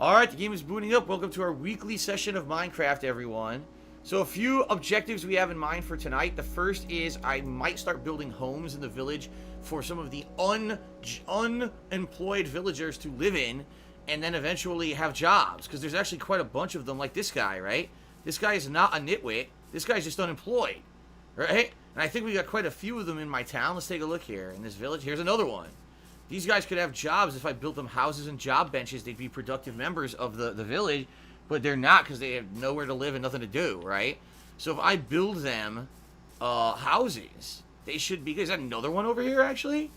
Alright, the game is booting up. Welcome to our weekly session of Minecraft, everyone. So a few objectives we have in mind for tonight. The first is I might start building homes in the village for some of the unemployed villagers to live in, and then eventually have jobs. Because there's actually quite a bunch of them, like this guy, right? This guy is not a nitwit. This guy's just unemployed, right? And I think we got quite a few of them in my town. Let's take a look here. In this village, here's another one. These guys could have jobs. If I built them houses and job benches, they'd be productive members of the village, but they're not because they have nowhere to live and nothing to do, right? So if I build them houses, they should be... Is that another one over here, actually?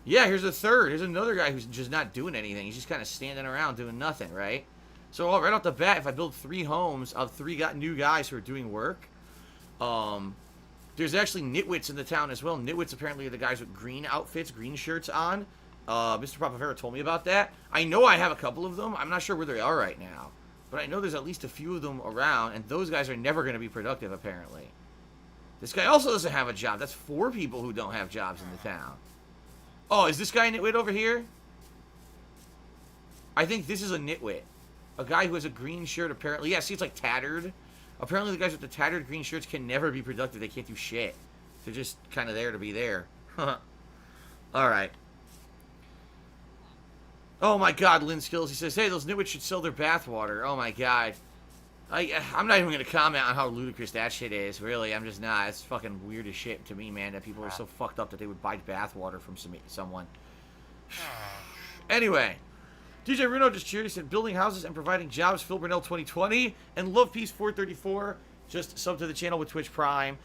Yeah, here's a third. Here's another guy who's just not doing anything. He's just kind of standing around doing nothing, right? So right off the bat, if I build 3 homes of 3 new guys who are doing work, there's actually nitwits in the town as well. Nitwits apparently are the guys with green outfits, green shirts on. Mr. Papavera told me about that. I know I have a couple of them. I'm not sure where they are right now. But I know there's at least a few of them around, and those guys are never going to be productive, apparently. This guy also doesn't have a job. That's 4 people who don't have jobs in the town. Oh, is this guy a nitwit over here? I think this is a nitwit. A guy who has a green shirt, apparently. Yeah, see, it's like tattered. Apparently the guys with the tattered green shirts can never be productive. They can't do shit. They're just kind of there to be there. Alright. Oh my god, Lynn Skills. He says, hey, those nitwits should sell their bathwater. Oh my god. I'm not even going to comment on how ludicrous that shit is. Really, I'm just not. It's fucking weird as shit to me, man, that people are so fucked up that they would buy bathwater from someone. Anyway. DJ Runo just cheered. He said, building houses and providing jobs, Phil Burnell 2020. And Love Peace 434, just sub to the channel with Twitch Prime.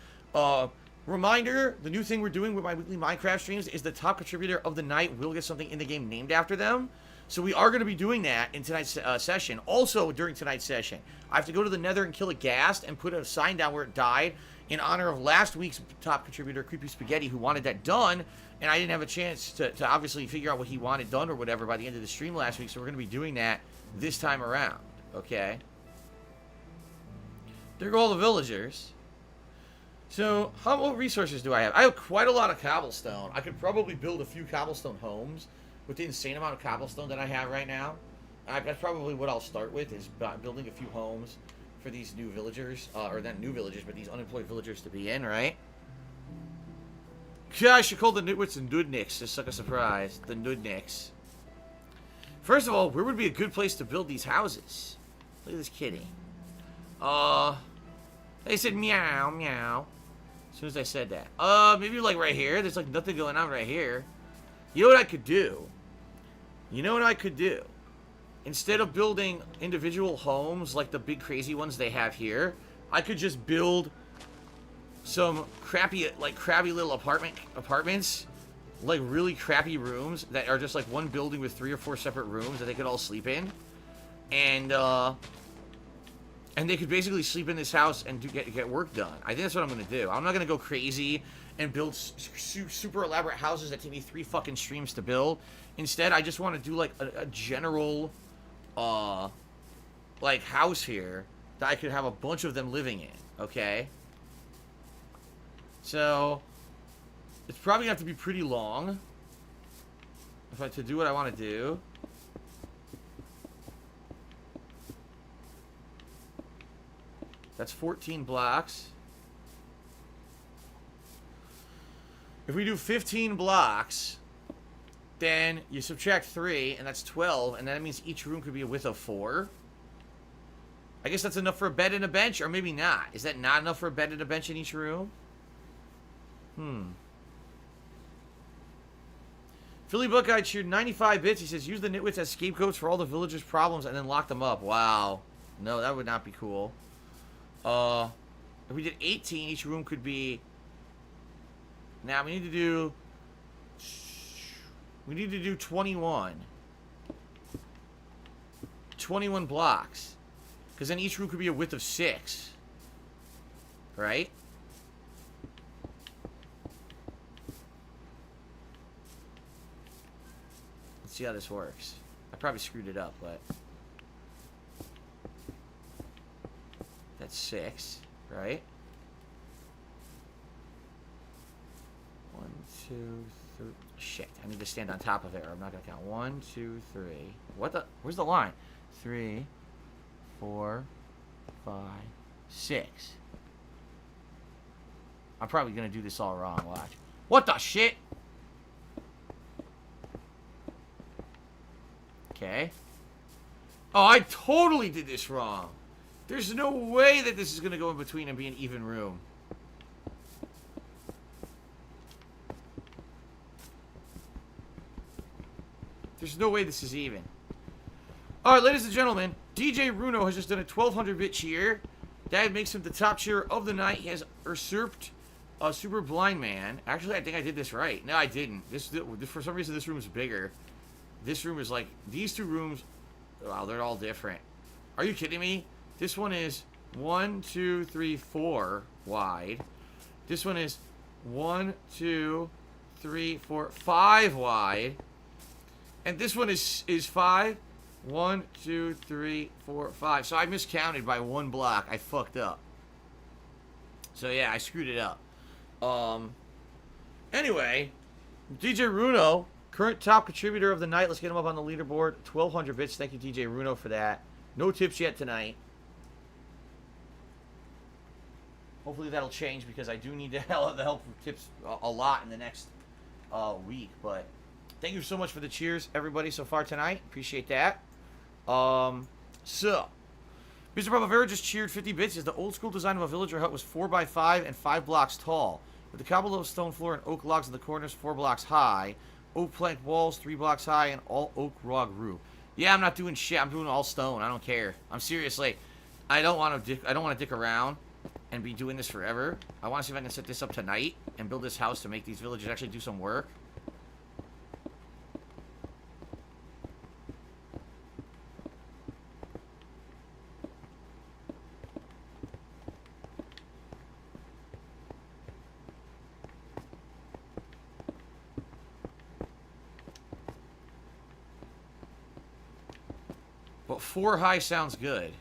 Reminder, the new thing we're doing with my weekly Minecraft streams is the top contributor of the night will get something in the game named after them. So we are going to be doing that in tonight's session. Also, during tonight's session, I have to go to the nether and kill a ghast and put a sign down where it died in honor of last week's top contributor, Creepy Spaghetti, who wanted that done. And I didn't have a chance to obviously figure out what he wanted done or whatever by the end of the stream last week. So we're going to be doing that this time around. Okay. There go all the villagers. So, what resources do I have? I have quite a lot of cobblestone. I could probably build a few cobblestone homes with the insane amount of cobblestone that I have right now. That's probably what I'll start with, is building a few homes for these new villagers. Or not new villagers, but these unemployed villagers to be in, right? Yeah, I should call the nitwits the nudniks, just like a surprise. The nudniks. First of all, where would be a good place to build these houses? Look at this kitty. They said meow, meow. As soon as I said that. Maybe like right here. There's like nothing going on right here. You know what I could do? You know what I could do? Instead of building individual homes like the big crazy ones they have here, I could just build some crappy little apartments, like really crappy rooms that are just like one building with 3 or 4 separate rooms that they could all sleep in, and they could basically sleep in this house and get work done. I think that's what I'm gonna do. I'm not gonna go crazy and build super elaborate houses that take me 3 fucking streams to build. Instead, I just want to do like a general like house here that I could have a bunch of them living in. Okay. So, it's probably going to have to be pretty long to do what I want to do. That's 14 blocks. If we do 15 blocks, then you subtract 3, and that's 12, and that means each room could be a width of 4. I guess that's enough for a bed and a bench, or maybe not. Is that not enough for a bed and a bench in each room? Philly Buckeye cheered 95 bits. He says, use the nitwits as scapegoats for all the villagers' problems and then lock them up. Wow. No, that would not be cool. If we did 18, each room could be... Now, we need to do 21. 21 blocks. Because then each room could be a width of 6. Right? See how this works. I probably screwed it up, but that's 6, right? 1, 2, Shit, I need to stand on top of it, or I'm not gonna count. 1, 2, 3. What the? Where's the line? 3, 4, 5, 6. I'm probably gonna do this all wrong. Watch. What the shit? Okay. Oh, I totally did this wrong. There's no way that this is gonna go in between and be an even room. There's no way this is even. Alright, ladies and gentlemen, DJ Runo has just done a 1200-bit cheer. That makes him the top cheer of the night. He has usurped a super blind man. Actually, I think I did this right. No, I didn't. For some reason, this room is bigger. This room is like... These two rooms... Wow, they're all different. Are you kidding me? This one is 1, 2, 3, 4 wide. This one is 1, 2, 3, 4, 5 wide. And this one is 5. 1, 2, 3, 4, 5. So I miscounted by 1 block. I fucked up. So yeah, I screwed it up. Anyway, DJ Runo, current top contributor of the night. Let's get him up on the leaderboard. 1200 bits. Thank you, DJ Runo, for that. No tips yet tonight. Hopefully that'll change because I do need the help of tips a lot in the next week. But thank you so much for the cheers, everybody, so far tonight. Appreciate that. So, Mr. Primavera just cheered 50 bits. As the old school design of a villager hut was 4x5 and 5 blocks tall, with the cobblestone floor and oak logs in the corners 4 blocks high, oak plank walls 3 blocks high, and all oak log roof. Yeah, I'm not doing shit. I'm doing all stone. I don't care. I'm seriously. I don't want to dick around and be doing this forever. I want to see if I can set this up tonight and build this house to make these villagers actually do some work. But 4 high sounds good.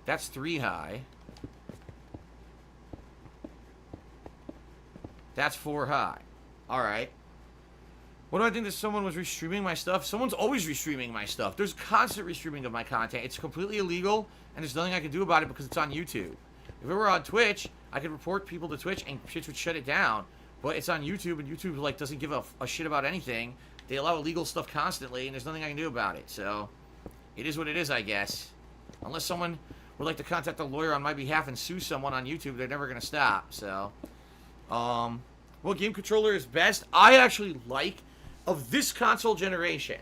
That's 3 high. That's 4 high. Alright. What do I think that someone was restreaming my stuff? Someone's always restreaming my stuff. There's constant restreaming of my content. It's completely illegal, and there's nothing I can do about it because it's on YouTube. If it were on Twitch, I could report people to Twitch, and Twitch would shut it down. But it's on YouTube, and YouTube like doesn't give a shit about anything. They allow illegal stuff constantly, and there's nothing I can do about it. So, it is what it is, I guess. Unless someone would like to contact a lawyer on my behalf and sue someone on YouTube, they're never going to stop. So, what game controller is best? I actually like, of this console generation,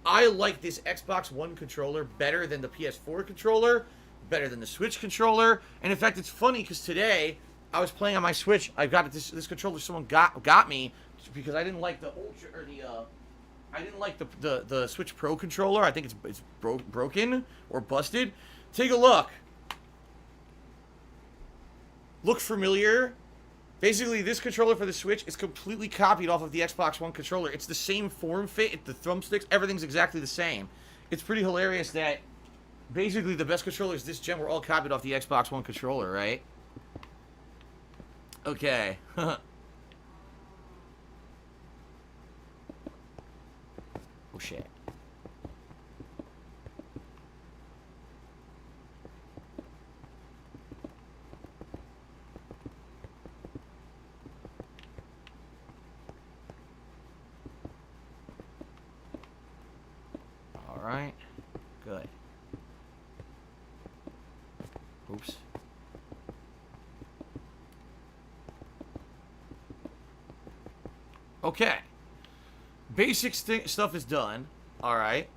I like this Xbox One controller better than the PS4 controller, better than the Switch controller. And in fact, it's funny because today I was playing on my Switch. I got this controller someone got me because I didn't like the Ultra or I didn't like the Switch Pro controller. I think it's broken or busted. Take a look. Look familiar? Basically, this controller for the Switch is completely copied off of the Xbox One controller. It's the same form fit, the thumbsticks, everything's exactly the same. It's pretty hilarious that basically the best controllers this gen were all copied off the Xbox One controller, right? Okay. Oh shit. All right. Good. Oops. Okay. Basic stuff is done. Alright.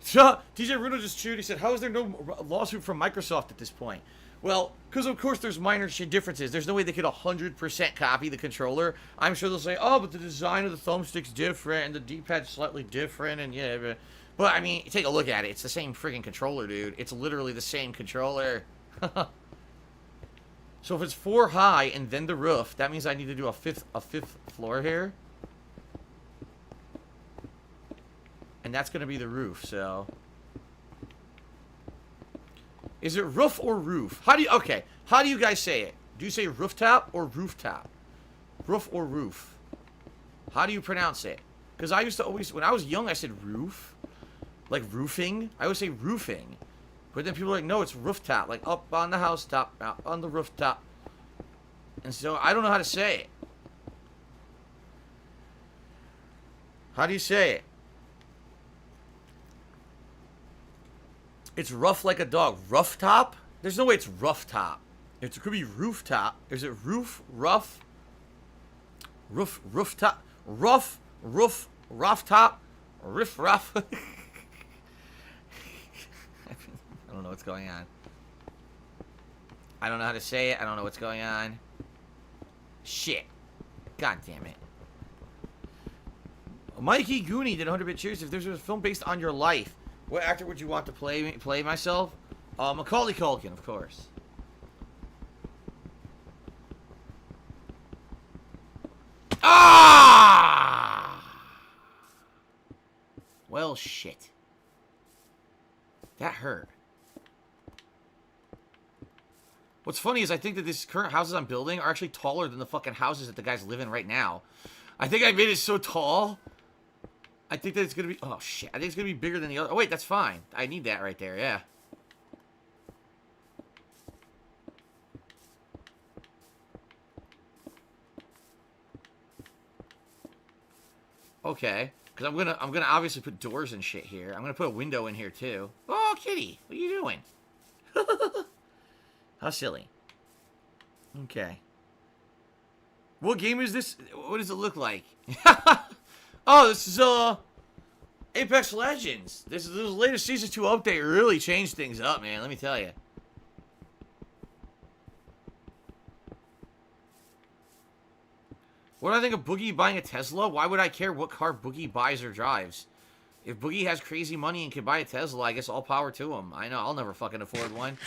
So, DJ Runo just cheered. He said, how is there no lawsuit from Microsoft at this point? Well, because of course there's minor differences. There's no way they could 100% copy the controller. I'm sure they'll say, oh, but the design of the thumbstick's different and the D-pad's slightly different and yeah. But, I mean, take a look at it. It's the same freaking controller, dude. It's literally the same controller. So if it's 4 high and then the roof, that means I need to do a fifth floor here. And that's going to be the roof, so. Is it roof or roof? How do you, okay, how do you guys say it? Do you say rooftop or rooftop? Roof or roof? How do you pronounce it? Because I used to always, when I was young, I said roof. Like roofing. I would say roofing. But then people are like, no, it's rooftop. Like up on the housetop, out on the rooftop. And so I don't know how to say it. How do you say it? It's rough like a dog. Rough top? There's no way it's rough top. It could be rooftop. Is it roof? Rough? Rooftop? Rough? Roof? Rough top? Riff rough? I don't know what's going on. I don't know how to say it. I don't know what's going on. Shit. God damn it. Mikey Goonie did 100-bit cheers. If there's a film based on your life, what actor would you want to play myself? Macaulay Culkin, of course. Ah! Well, shit. That hurt. What's funny is I think that these current houses I'm building are actually taller than the fucking houses that the guys live in right now. I think I made it so tall. I think that it's going to be... Oh, shit. I think it's going to be bigger than the other... Oh, wait, that's fine. I need that right there, yeah. Okay. Because I'm gonna obviously put doors and shit here. I'm going to put a window in here, too. Oh, kitty. What are you doing? How silly. Okay. What game is this? What does it look like? Oh, this is, Apex Legends. This latest Season 2 update really changed things up, man. Let me tell you. What do I think of Boogie buying a Tesla? Why would I care what car Boogie buys or drives? If Boogie has crazy money and can buy a Tesla, I guess all power to him. I know, I'll never fucking afford one.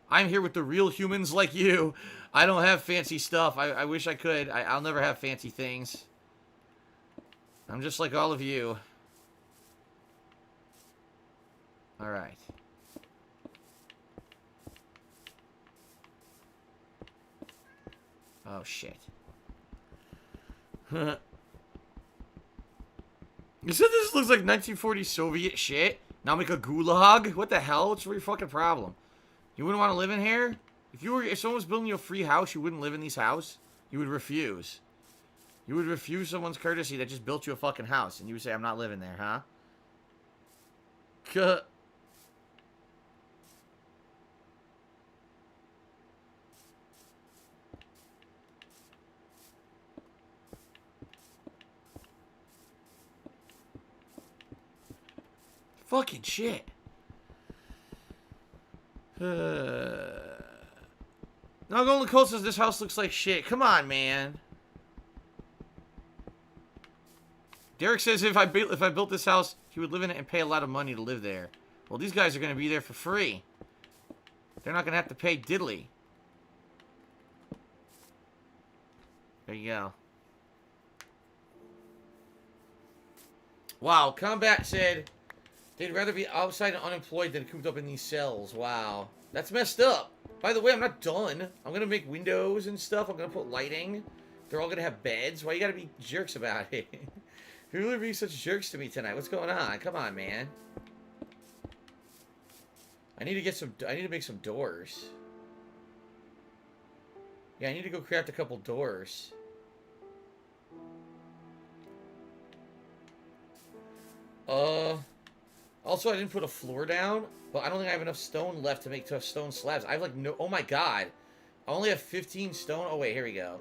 I'm here with the real humans like you. I don't have fancy stuff. I wish I could. I'll never have fancy things. I'm just like all of you. Alright. Oh, shit. You said this looks like 1940 Soviet shit? Now make a gulag? What the hell? What's your fucking problem? You wouldn't want to live in here? If someone was building you a free house, you wouldn't live in these houses? You would refuse. You would refuse someone's courtesy that just built you a fucking house, and you would say, I'm not living there, huh? Fucking shit. No, Golden Colt says this house looks like shit. Come on, man. Derek says if I built this house, he would live in it and pay a lot of money to live there. Well, these guys are going to be there for free. They're not going to have to pay diddly. There you go. Wow, Combat said they'd rather be outside and unemployed than cooped up in these cells. Wow. That's messed up. By the way, I'm not done. I'm going to make windows and stuff. I'm going to put lighting. They're all going to have beds. Why you got to be jerks about it? People are being such jerks to me tonight. What's going on? Come on, man. I need to make some doors. Yeah, I need to go craft a couple doors. Also, I didn't put a floor down, but I don't think I have enough stone left to make stone slabs. I have like no... Oh my god. I only have 15 stone. Oh wait, here we go.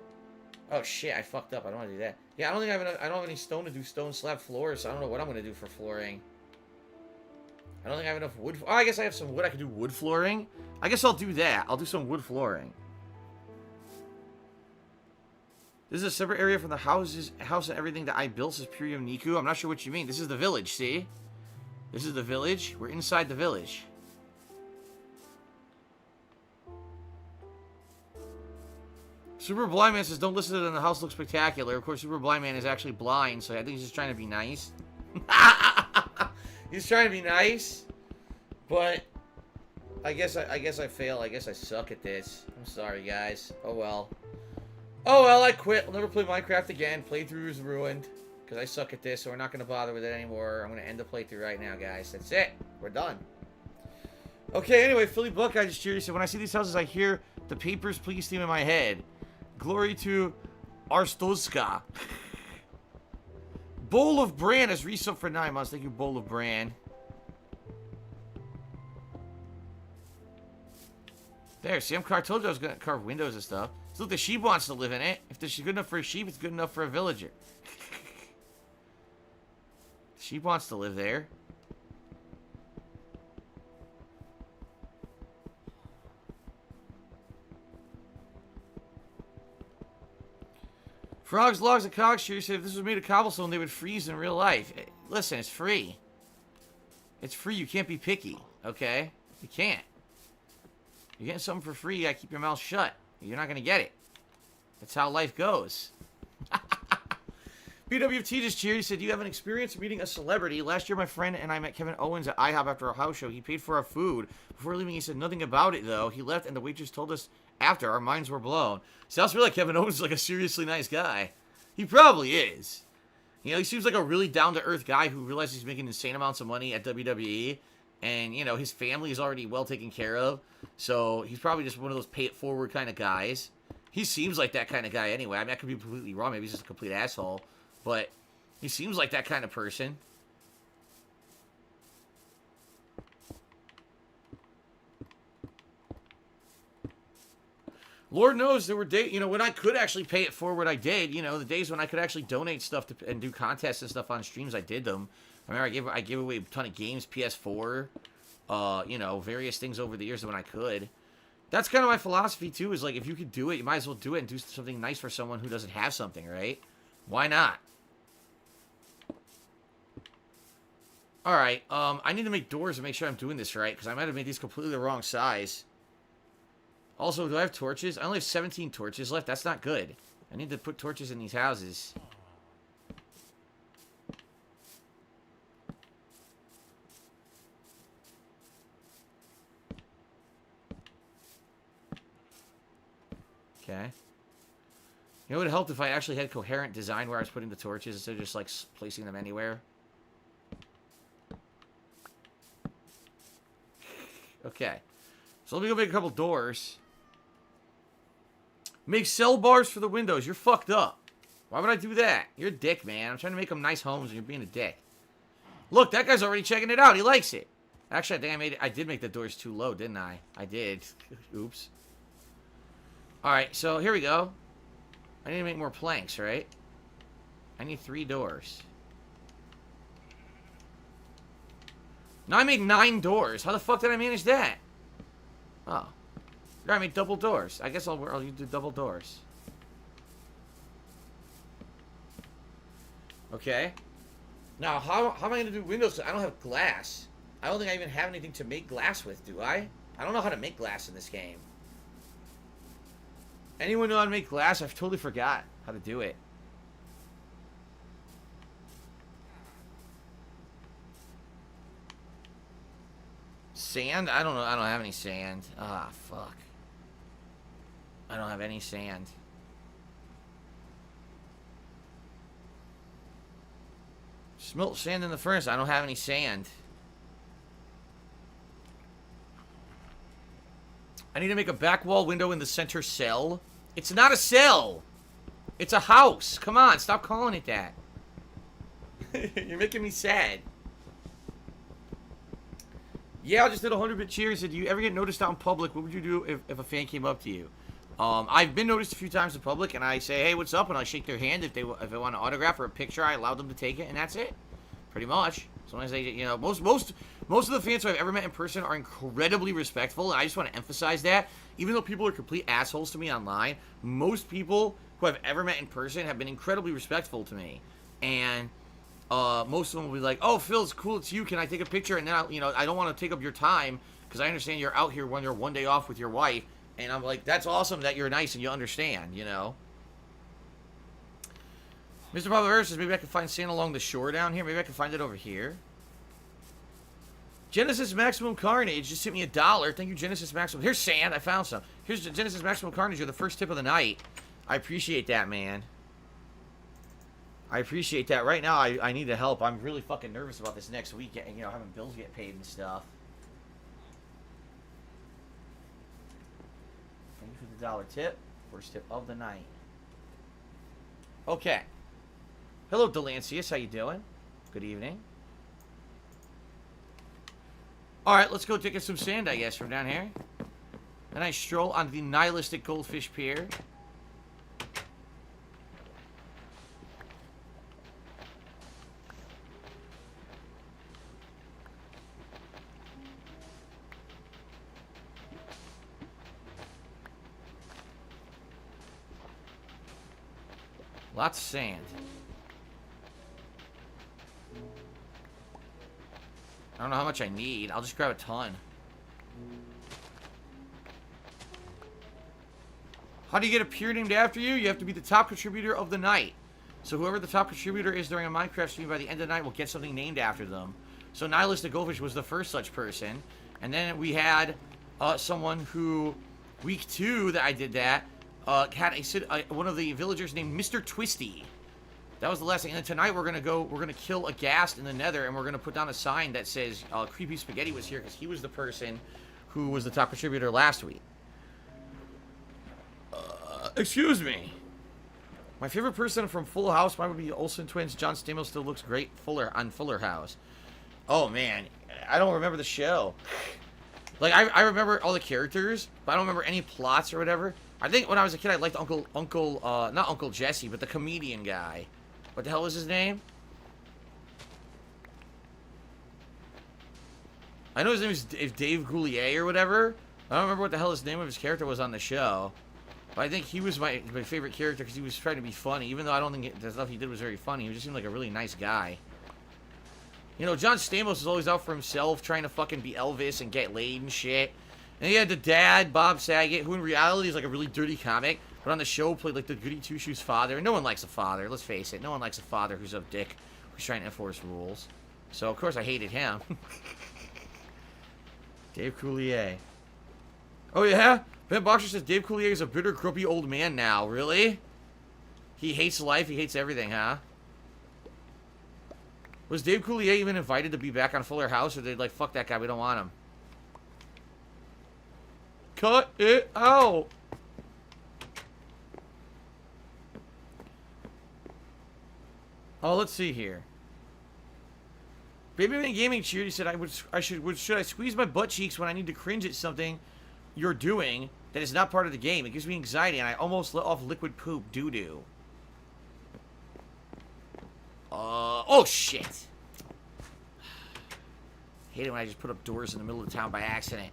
Oh shit, I fucked up. I don't want to do that. Yeah, I don't think I have enough, I don't have any stone to do stone slab floors, so I don't know what I'm going to do for flooring. I don't think I have enough wood. Oh, I guess I have some wood. I can do wood flooring. I guess I'll do that. I'll do some wood flooring. This is a separate area from the house and everything that I built. This is Purium Niku. I'm not sure what you mean. This is the village, see? This is the village. We're inside the village. Super Blind Man says, don't listen to them. The house looks spectacular. Of course, Super Blind Man is actually blind, so I think he's just trying to be nice. He's trying to be nice, but I guess I fail. I guess I suck at this. I'm sorry, guys. Oh well. Oh, well, I quit. I'll never play Minecraft again. Playthrough is ruined. Because I suck at this, so we're not going to bother with it anymore. I'm going to end the playthrough right now, guys. That's it. We're done. Okay, anyway, Philly Buckeye just cheered. He said, when I see these houses, I hear the Papers, Please theme in my head. Glory to Arstoska. Bowl of Bran is resub for 9 months. Thank you, Bowl of Bran. There, see, I told you I was going to carve windows and stuff. So look, the sheep wants to live in it. If this is good enough for a sheep, it's good enough for a villager. The sheep wants to live there. Frogs, Logs, and Cogshoe said if this was made of cobblestone, they would freeze in real life. Listen, it's free. It's free. You can't be picky, okay? You can't. You're getting something for free, you gotta keep your mouth shut. You're not gonna get it. That's how life goes. BWFT just cheered. He said, do you have an experience meeting a celebrity? Last year, my friend and I met Kevin Owens at IHOP after a house show. He paid for our food. Before leaving, he said nothing about it, though. He left, and the waitress told us after. Our minds were blown. Sounds to me like Kevin Owens is like a seriously nice guy. He probably is. You know, he seems like a really down-to-earth guy who realizes he's making insane amounts of money at WWE. And, you know, his family is already well taken care of. So he's probably just one of those pay-it-forward kind of guys. He seems like that kind of guy anyway. I mean, I could be completely wrong. Maybe he's just a complete asshole. But he seems like that kind of person. Lord knows there were days, you know, when I could actually pay it forward, I did. You know, the days when I could actually donate stuff to, and do contests and stuff on streams, I did them. I remember I gave away a ton of games, PS4, you know, various things over the years when I could. That's kind of my philosophy, too, is like, if you could do it, you might as well do it and do something nice for someone who doesn't have something, right? Why not? Alright, I need to make doors and make sure I'm doing this right, because I might have made these completely the wrong size. Also, do I have torches? I only have 17 torches left. That's not good. I need to put torches in these houses. Okay. You know, it would help if I actually had coherent design where I was putting the torches instead of just, like, placing them anywhere. Okay. So let me go make a couple doors. Make cell bars for the windows. You're fucked up. Why would I do that? You're a dick, man. I'm trying to make them nice homes and you're being a dick. Look, that guy's already checking it out. He likes it. Actually, I think I did make the doors too low, didn't I? I did. Oops. Alright, so here we go. I need to make more planks, right? I need 3 doors. Now I made 9 doors. How the fuck did I manage that? Oh. I made double doors. I guess I'll do double doors. Okay. Now, how am I going to do windows? I don't have glass. I don't think I even have anything to make glass with, do I? I don't know how to make glass in this game. Anyone know how to make glass? I've totally forgot how to do it. Sand? I don't know. I don't have any sand. Ah, fuck. I don't have any sand. Smelt sand in the furnace. I don't have any sand. I need to make a back wall window in the center cell. It's not a cell. It's a house. Come on, stop calling it that. You're making me sad. Yeah, I just did a 100-bit cheers. Did you ever get noticed out in public? What would you do if a fan came up to you? I've been noticed a few times in public, and I say, hey, what's up? And I shake their hand. If they want an autograph or a picture, I allow them to take it, and that's it. Pretty much. Sometimes they, you know, most of the fans who I've ever met in person are incredibly respectful, and I just want to emphasize that. Even though people are complete assholes to me online, most people who I've ever met in person have been incredibly respectful to me. And most of them will be like, oh, Phil, it's cool, it's you, can I take a picture? And now, you know, I don't want to take up your time, because I understand you're out here when you're one day off with your wife. And I'm like, that's awesome that you're nice and you understand, you know. Mr. Papa says, maybe I can find sand along the shore down here. Maybe I can find it over here. Genesis Maximum Carnage just hit me $1. Thank you, Genesis Maximum. Here's sand. I found some. Here's Genesis Maximum Carnage. You're the first tip of the night. I appreciate that, man. I appreciate that. Right now, I need the help. I'm really fucking nervous about this next week, you know, having bills get paid and stuff. Thank you for the $1 tip. First tip of the night. Okay. Hello, Delancius. How you doing? Good evening. All right, let's go take some sand, I guess, from down here. Then I stroll on the nihilistic goldfish pier. Lots of sand. I don't know how much I need. I'll just grab a ton. How do you get a pier named after you? You have to be the top contributor of the night. So whoever the top contributor is during a Minecraft stream by the end of the night will get something named after them. So Nihilistic Goldfish was the first such person. And then we had someone who, week 2 that I did that, had one of the villagers named Mr. Twisty. That was the last thing. And then tonight we're gonna kill a ghast in the nether, and we're gonna put down a sign that says Creepy Spaghetti was here because he was the person who was the top contributor last week. Excuse me. My favorite person from Full House might be the Olsen twins. John Stamos still looks great on Fuller House. Oh man, I don't remember the show. Like I remember all the characters, but I don't remember any plots or whatever. I think when I was a kid, I liked not Uncle Jesse, but the comedian guy. What the hell is his name? I know his name is Dave Goulier or whatever. I don't remember what the hell his name of his character was on the show. But I think he was my favorite character because he was trying to be funny, even though I don't think the stuff he did was very funny. He just seemed like a really nice guy. You know, John Stamos is always out for himself, trying to fucking be Elvis and get laid and shit. And he had the dad, Bob Saget, who in reality is like a really dirty comic, but on the show played like the goody two-shoes father. And no one likes a father, let's face it. No one likes a father who's a dick, who's trying to enforce rules. So, of course, I hated him. Dave Coulier. Oh, yeah? Ben Boxer says Dave Coulier is a bitter, grumpy old man now. Really? He hates life, he hates everything, huh? Was Dave Coulier even invited to be back on Fuller House, or they like, fuck that guy, we don't want him? Cut it out! Oh, let's see here. Babyman Gaming cheered. He said, should I squeeze my butt cheeks when I need to cringe at something you're doing that is not part of the game? It gives me anxiety, and I almost let off liquid poop doo-doo. Oh, shit. Hate it when I just put up doors in the middle of the town by accident.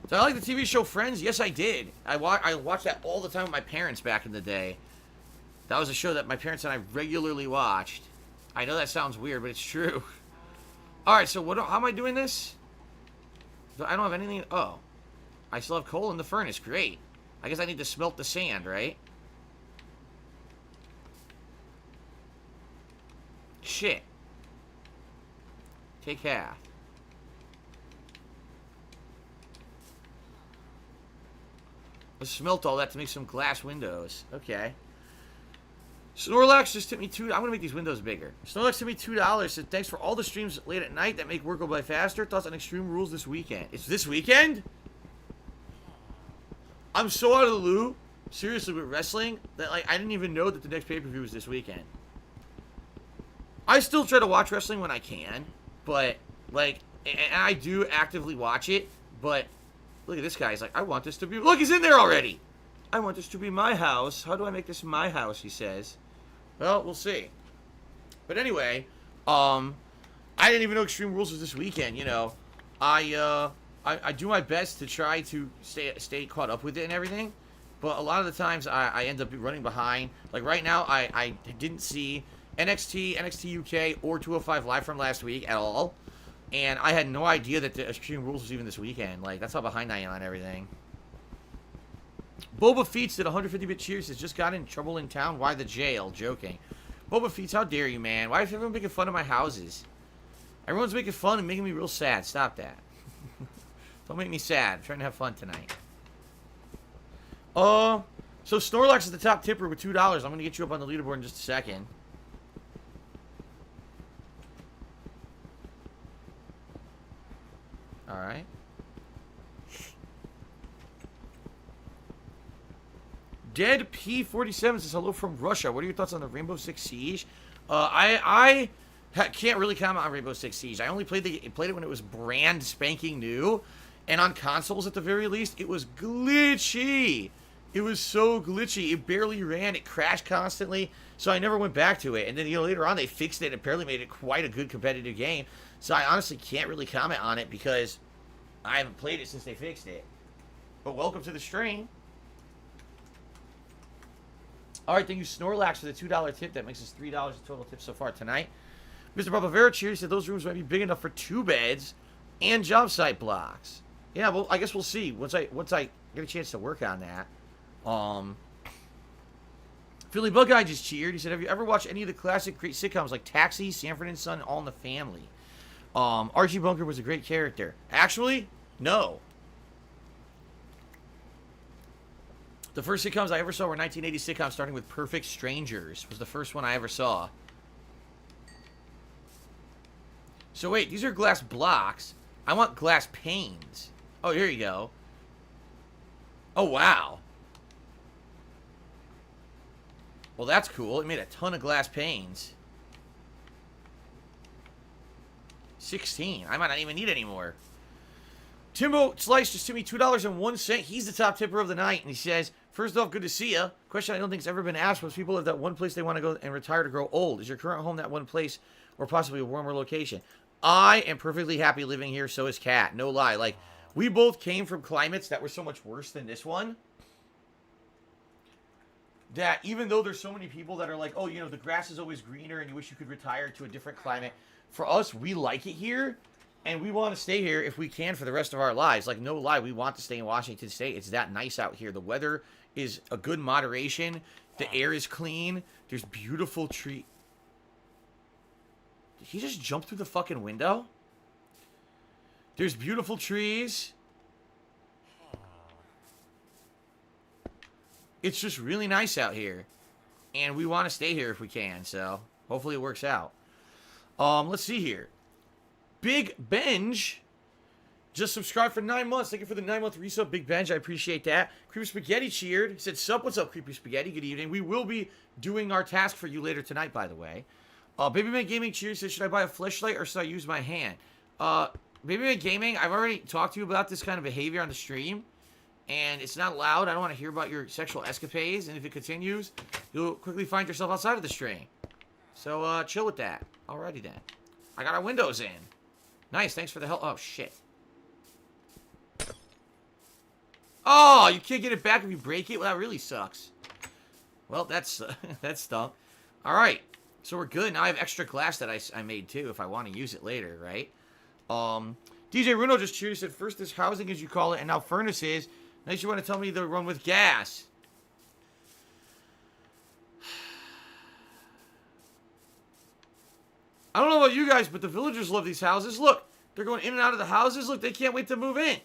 So I like the TV show Friends? Yes, I did. I watched that all the time with my parents back in the day. That was a show that my parents and I regularly watched. I know that sounds weird, but it's true. Alright, so how am I doing this? I don't have anything. Oh. I still have coal in the furnace. Great. I guess I need to smelt the sand, right? Shit. Take half. Let's smelt all that to make some glass windows. Okay. Snorlax just tipped me $2. I'm going to make these windows bigger. Snorlax tipped me $2. Said, thanks for all the streams late at night that make work go by faster. Thoughts on Extreme Rules this weekend. It's this weekend? I'm so out of the loop, seriously, with wrestling, that like I didn't even know that the next pay-per-view was this weekend. I still try to watch wrestling when I can, but, like, and I do actively watch it, but look at this guy. He's like, I want this to be... Look, he's in there already! I want this to be my house. How do I make this my house, he says. Well, we'll see. But anyway, I didn't even know Extreme Rules was this weekend, you know. I do my best to try to stay caught up with it and everything, but a lot of the times I end up running behind. Like right now, I didn't see NXT, NXT UK, or 205 Live from last week at all, and I had no idea that the Extreme Rules was even this weekend. Like, that's how behind I am on everything. Boba Feets did 150-bit cheers. Has just got in trouble in town. Why the jail? Joking. Boba Feets, how dare you, man? Why is everyone making fun of my houses? Everyone's making fun and making me real sad. Stop that. Don't make me sad. I'm trying to have fun tonight. So Snorlax is the top tipper with $2. I'm going to get you up on the leaderboard in just a second. Alright. Dead P47 says hello from Russia. What are your thoughts on the Rainbow Six Siege? I can't really comment on Rainbow Six Siege. I only played it when it was brand spanking new. And on consoles at the very least, it was glitchy. It was so glitchy. It barely ran. It crashed constantly. So I never went back to it. And then later on they fixed it and apparently made it quite a good competitive game. So I honestly can't really comment on it because I haven't played it since they fixed it. But welcome to the stream. Alright, thank you Snorlax for the $2 tip. That makes us $3 total tip so far tonight. Mr. Barbavera Cheers said those rooms might be big enough for 2 beds and job site blocks. Yeah, well, I guess we'll see once I get a chance to work on that. Philly Bug Guy just cheered. He said, have you ever watched any of the classic great sitcoms like Taxi, Sanford and Son, All in the Family? Archie Bunker was a great character. Actually, no. The first sitcoms I ever saw were 1980 sitcoms, starting with Perfect Strangers. Was the first one I ever saw. So wait, these are glass blocks. I want glass panes. Oh, here you go. Oh, wow. Well, that's cool. It made a ton of glass panes. 16. I might not even need any more. Timbo Slice just to me $2.01. He's the top tipper of the night. And he says, first off, good to see ya. Question I don't think's ever been asked. Most people have that one place they want to go and retire to grow old. Is your current home that one place or possibly a warmer location? I am perfectly happy living here. So is Kat. No lie. Like, we both came from climates that were so much worse than this one. That even though there's so many people that are like, oh, you know, the grass is always greener and you wish you could retire to a different climate. For us, we like it here. And we want to stay here if we can for the rest of our lives. Like, no lie, we want to stay in Washington State. It's that nice out here. The weather is a good moderation. The air is clean. There's beautiful tree. Did he just jump through the fucking window? There's beautiful trees. It's just really nice out here. And we want to stay here if we can. So, hopefully it works out. Let's see here. Big Benj just subscribed for 9 months. Thank you for the 9-month resub, Big Benj. I appreciate that. Creepy Spaghetti cheered. He said, sup, what's up, Creepy Spaghetti? Good evening. We will be doing our task for you later tonight, by the way. Babyman Gaming cheers. Said, should I buy a fleshlight or should I use my hand? Babyman Gaming, I've already talked to you about this kind of behavior on the stream. And it's not loud. I don't want to hear about your sexual escapades. And if it continues, you'll quickly find yourself outside of the stream. So, chill with that. Alrighty then. I got our windows in. Nice, thanks for the help. Oh, shit. Oh, you can't get it back if you break it? Well, that really sucks. Well, that's that's stunk. Alright, so we're good. Now I have extra glass that I made, too, if I want to use it later, right? DJ Runo just cheered. Said, first this housing, as you call it, and now furnaces. Next you want to tell me the run with gas. I don't know about you guys, but the villagers love these houses. Look, they're going in and out of the houses. Look, they can't wait to move in.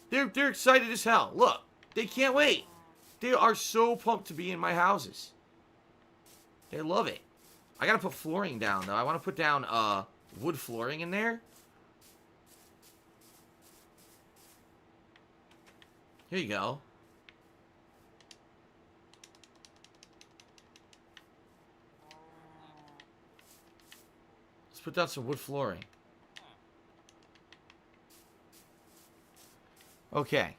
They're excited as hell. Look, they can't wait. They are so pumped to be in my houses. They love it. I gotta put flooring down, though. I want to put down wood flooring in there. Here you go. Let's put down some wood flooring. Okay.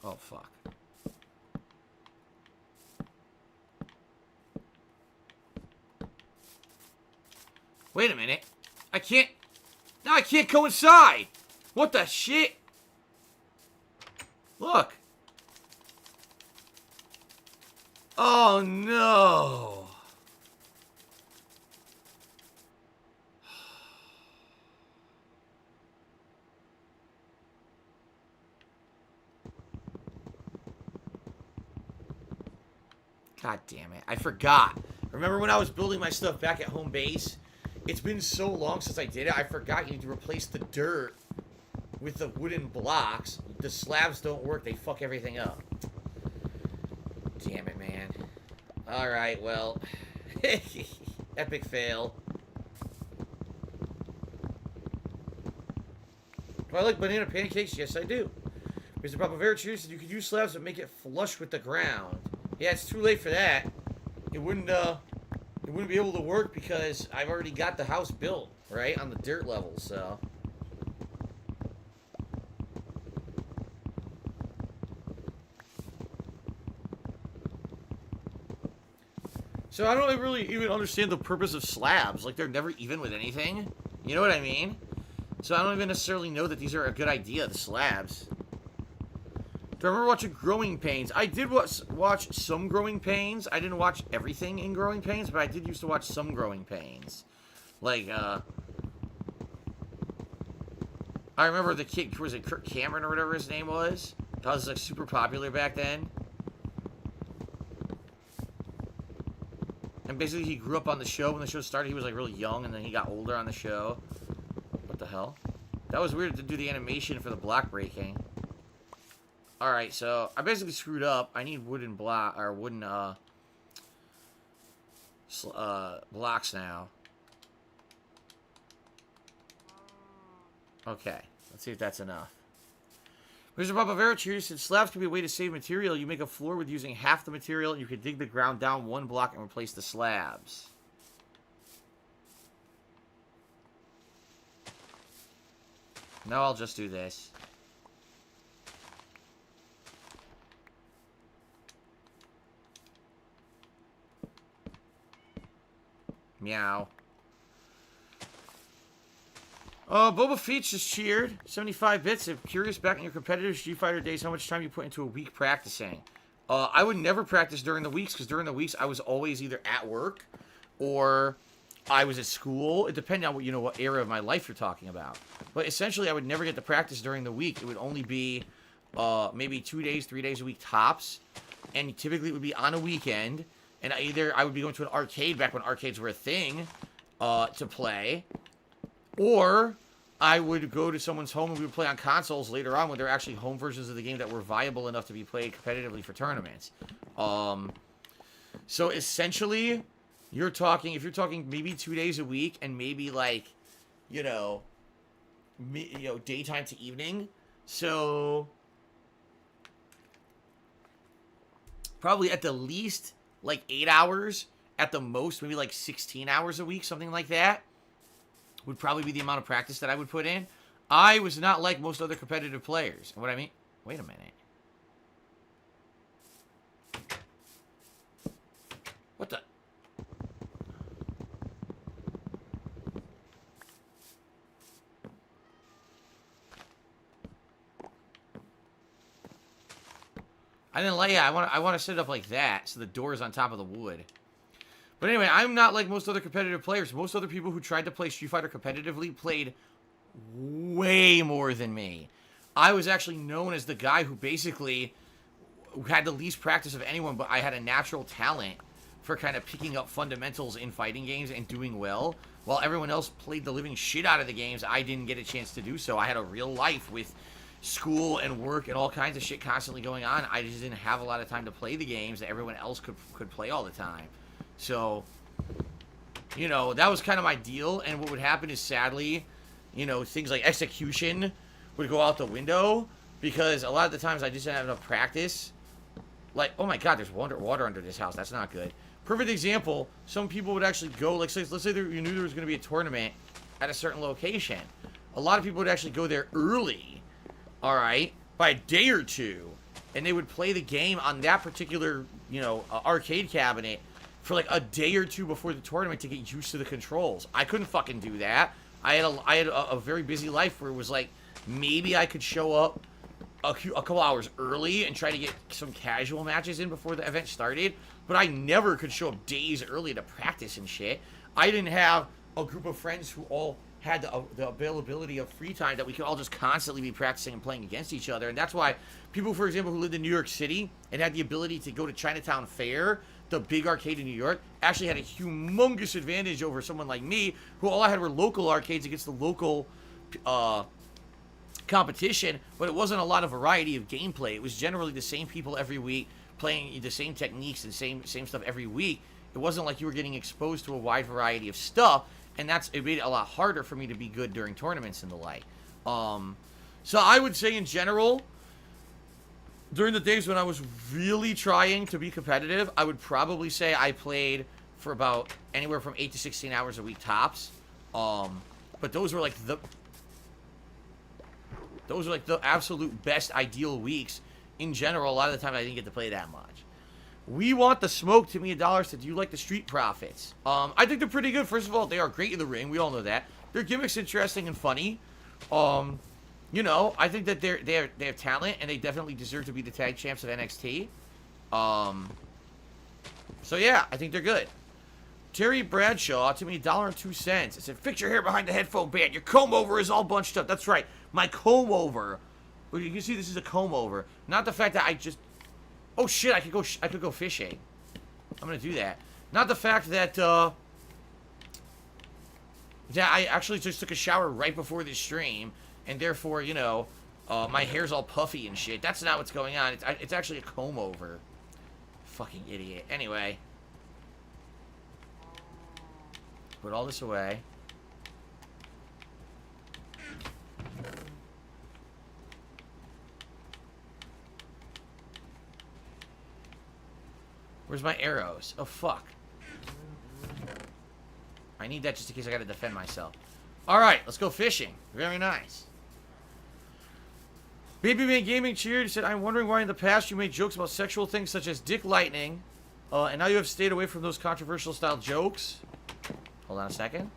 Oh, fuck. Wait a minute. I can't... Now I can't go inside! What the shit? Look. Oh, no. God damn it. I forgot. Remember when I was building my stuff back at home base? It's been so long since I did it, I forgot you need to replace the dirt with the wooden blocks. The slabs don't work. They fuck everything up. Damn it, man. Alright, well. Epic fail. Do I like banana pancakes? Yes, I do. Mr. Papavera said you could use slabs but make it flush with the ground. Yeah, it's too late for that. It wouldn't be able to work because I've already got the house built, right? On the dirt level, so. So I don't really even understand the purpose of slabs. Like, they're never even with anything. You know what I mean? So I don't even necessarily know that these are a good idea, the slabs. Do I remember watching Growing Pains? I did watch some Growing Pains. I didn't watch everything in Growing Pains, but I did used to watch some Growing Pains. Like, I remember the kid, was it Kirk Cameron or whatever his name was? That was, like, super popular back then. And basically he grew up on the show. When the show started, he was, like, really young, and then he got older on the show. What the hell? That was weird to do the animation for the block breaking. Alright, so I basically screwed up. I need wooden block, or wooden, blocks now. Okay, let's see if that's enough. Mr. Papavera Cheers said slabs can be a way to save material. You make a floor with using half the material, and you can dig the ground down one block and replace the slabs. No, I'll just do this. Meow. Boba Fett just cheered. 75 bits. I'm curious, back in your competitive Street Fighter days, how much time you put into a week practicing? I would never practice during the weeks, because during the weeks I was always either at work or I was at school. It depended on what, you know, what era of my life you're talking about. But essentially, I would never get to practice during the week. It would only be maybe 2 days, 3 days a week tops. And typically it would be on a weekend. And either I would be going to an arcade back when arcades were a thing to play, or I would go to someone's home and we would play on consoles later on when there are actually home versions of the game that were viable enough to be played competitively for tournaments. So essentially, if you're talking maybe 2 days a week and maybe like, you know, daytime to evening. So probably at the least like 8 hours, at the most maybe like 16 hours a week, something like that, would probably be the amount of practice that I would put in. I was not like most other competitive players. And what I mean, wait a minute. What the? I didn't like. Yeah, I want to set it up like that, so the door is on top of the wood. But anyway, I'm not like most other competitive players. Most other people who tried to play Street Fighter competitively played way more than me. I was actually known as the guy who basically had the least practice of anyone, but I had a natural talent for kind of picking up fundamentals in fighting games and doing well. While everyone else played the living shit out of the games, I didn't get a chance to do so. I had a real life with school and work and all kinds of shit constantly going on. I just didn't have a lot of time to play the games that everyone else could play all the time. So, you know, that was kind of my deal. And what would happen is, sadly, you know, things like execution would go out the window because a lot of the times I just didn't have enough practice. Like, oh my god, there's water under this house. That's not good. Perfect example, some people would actually go, like, let's say you knew there was going to be a tournament at a certain location. A lot of people would actually go there early, all right, by a day or two, and they would play the game on that particular, you know, arcade cabinet for like a day or two before the tournament to get used to the controls. I couldn't fucking do that. I had a very busy life where it was like, maybe I could show up a couple hours early and try to get some casual matches in before the event started, but I never could show up days early to practice and shit. I didn't have a group of friends who all had the availability of free time that we could all just constantly be practicing and playing against each other. And that's why people, for example, who lived in New York City and had the ability to go to Chinatown Fair the big arcade in New York, actually had a humongous advantage over someone like me, who all I had were local arcades against the local competition, but it wasn't a lot of variety of gameplay. It was generally the same people every week, playing the same techniques and same stuff every week. It wasn't like you were getting exposed to a wide variety of stuff, and it made it a lot harder for me to be good during tournaments and the like. So I would say in general, during the days when I was really trying to be competitive, I would probably say I played for about anywhere from 8 to 16 hours a week tops. But those were like the absolute best ideal weeks. In general, a lot of the time I didn't get to play that much. We want the smoke. To me, $1 said, do you like the Street Profits? I think they're pretty good. First of all, they are great in the ring. We all know that. Their gimmick's interesting and funny. You know, I think that they have talent, and they definitely deserve to be the tag champs of NXT. So yeah, I think they're good. Terry Bradshaw, to me, $1.02. It said, fix your hair behind the headphone band. Your comb over is all bunched up. That's right. My comb over. Well, you can see this is a comb over. Not the fact that I just... Oh shit, I could go fishing. I'm gonna do that. Not the fact that that I actually just took a shower right before this stream, and therefore, you know, my hair's all puffy and shit. That's not what's going on. It's actually a comb over. Fucking idiot. Anyway. Put all this away. Where's my arrows? Oh, fuck. I need that just in case I gotta defend myself. Alright, let's go fishing. Very nice. Baby Man Gaming cheered. He said, I'm wondering why in the past you made jokes about sexual things such as dick lightning, and now you have stayed away from those controversial style jokes. Hold on a second.